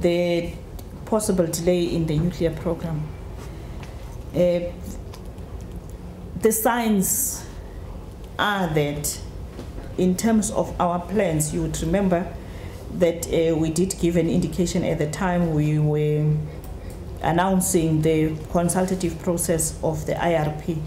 the possible delay in the nuclear program. The signs are that in terms of our plans, you would remember that we did give an indication at the time we were announcing the consultative process of the IRP,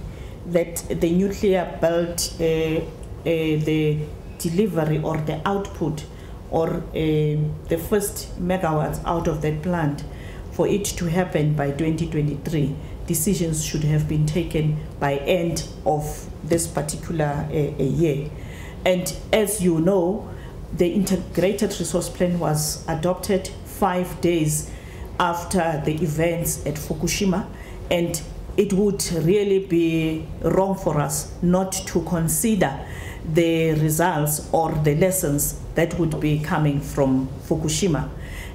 that the nuclear belt, the delivery or the output or the first megawatts out of that plant, for it to happen by 2023, decisions should have been taken by end of this particular year. And as you know, the integrated resource plan was adopted 5 days after the events at Fukushima, and it would really be wrong for us not to consider the results or the lessons that would be coming from Fukushima.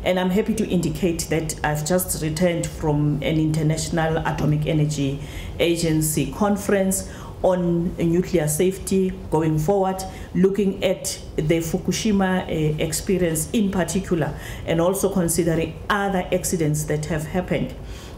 And I'm happy to indicate that I've just returned from an International Atomic Energy Agency conference on nuclear safety going forward, looking at the Fukushima experience in particular, and also considering other accidents that have happened.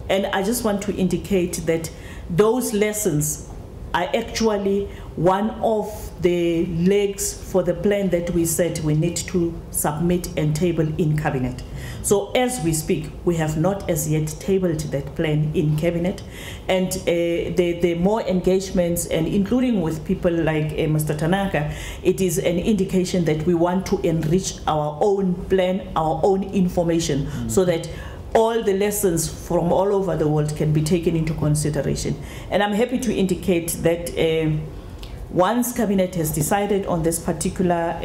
And I just want to indicate that those lessons are actually one of the legs for the plan that we said we need to submit and table in Cabinet. So as we speak, we have not as yet tabled that plan in Cabinet, and the more engagements, and including with people like Mr. Tanaka, it is an indication that we want to enrich our own plan, our own information, so that all the lessons from all over the world can be taken into consideration. And I'm happy to indicate that once Cabinet has decided on this particular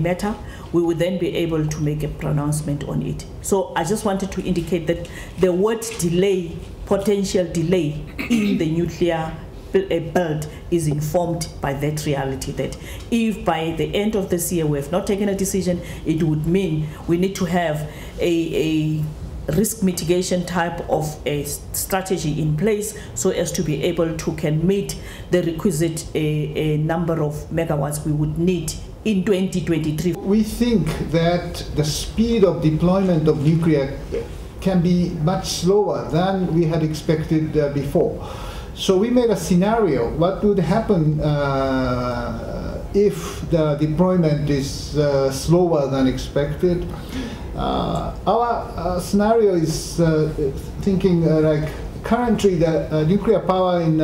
matter, we will then be able to make a pronouncement on it. So I just wanted to indicate that the word delay, potential delay in the nuclear belt is informed by that reality, that if by the end of this year we have not taken a decision, it would mean we need to have a risk mitigation type of a strategy in place so as to be able to can meet the requisite number of megawatts we would need in 2023. We think that the speed of deployment of nuclear can be much slower than we had expected before. So we made a scenario, what would happen if the deployment is slower than expected. Our scenario is thinking like currently the nuclear power in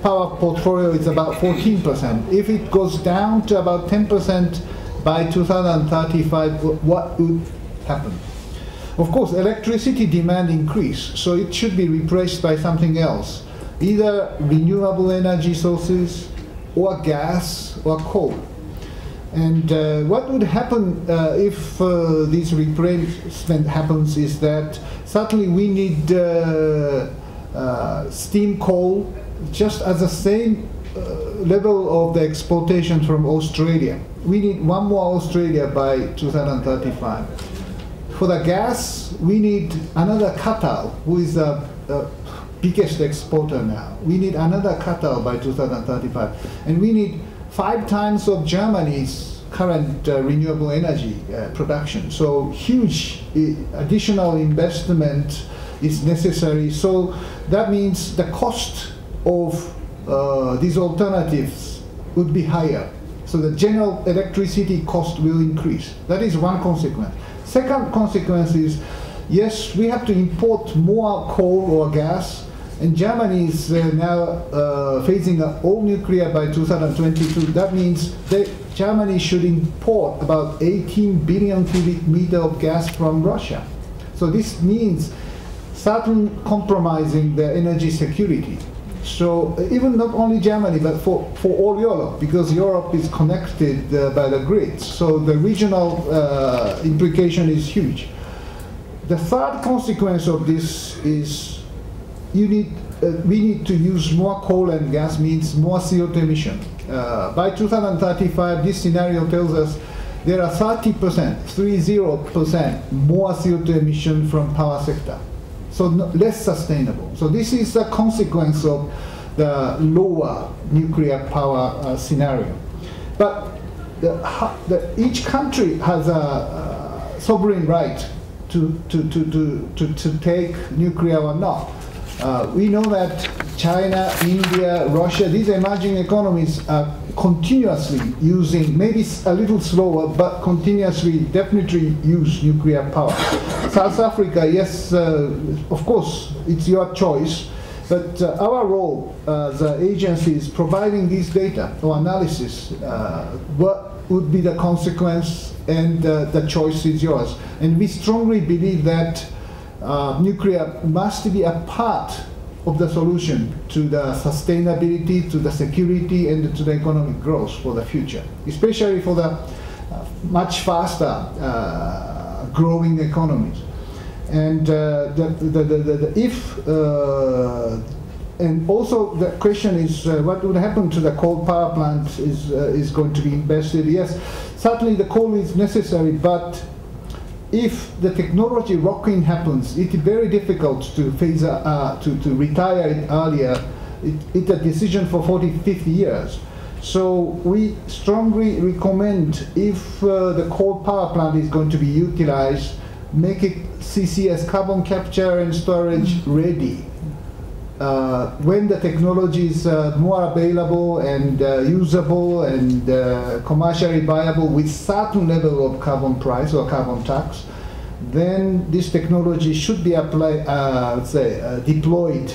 power portfolio is about 14%. If it goes down to about 10% by 2035, what would happen? Of course, electricity demand increase, so it should be replaced by something else, either renewable energy sources or gas or coal. And what would happen if this replacement happens is that certainly we need steam coal just as the same level of the exportation from Australia. We need one more Australia by 2035. For the gas, we need another Qatar, who is the biggest exporter now. We need another Qatar by 2035. And we need 5 times of Germany's current renewable energy production. So huge additional investment is necessary. So that means the cost of these alternatives would be higher. So the general electricity cost will increase. That is one consequence. Second consequence is, yes, we have to import more coal or gas, and Germany is now phasing up all nuclear by 2022. That means that Germany should import about 18 billion cubic meter of gas from Russia. So this means certain compromising the energy security. So even not only Germany, but for all Europe, because Europe is connected by the grid. So the regional implication is huge. The third consequence of this is we need to use more coal and gas, means more CO2 emission. By 2035, this scenario tells us there are 30% more CO2 emission from power sector. So less sustainable. So this is the consequence of the lower nuclear power scenario. But each country has sovereign right to take nuclear or not. We know that China, India, Russia, these emerging economies are continuously using, maybe a little slower, but continuously definitely use nuclear power. South Africa, yes, of course, it's your choice, but our role as agencies providing these data or analysis, what would be the consequence, and the choice is yours. And we strongly believe that nuclear must be a part of the solution to the sustainability, to the security, and to the economic growth for the future, especially for the much faster growing economies. And and also the question is what would happen to the coal power plant is going to be invested. Yes, certainly the coal is necessary, but if the technology lock-in happens, it's very difficult to phase to retire it earlier. It's a decision for 40, 50 years. So we strongly recommend, if the coal power plant is going to be utilized, make it CCS, carbon capture and storage, ready. When the technology is more available and usable and commercially viable with certain level of carbon price or carbon tax, then this technology should be applied, deployed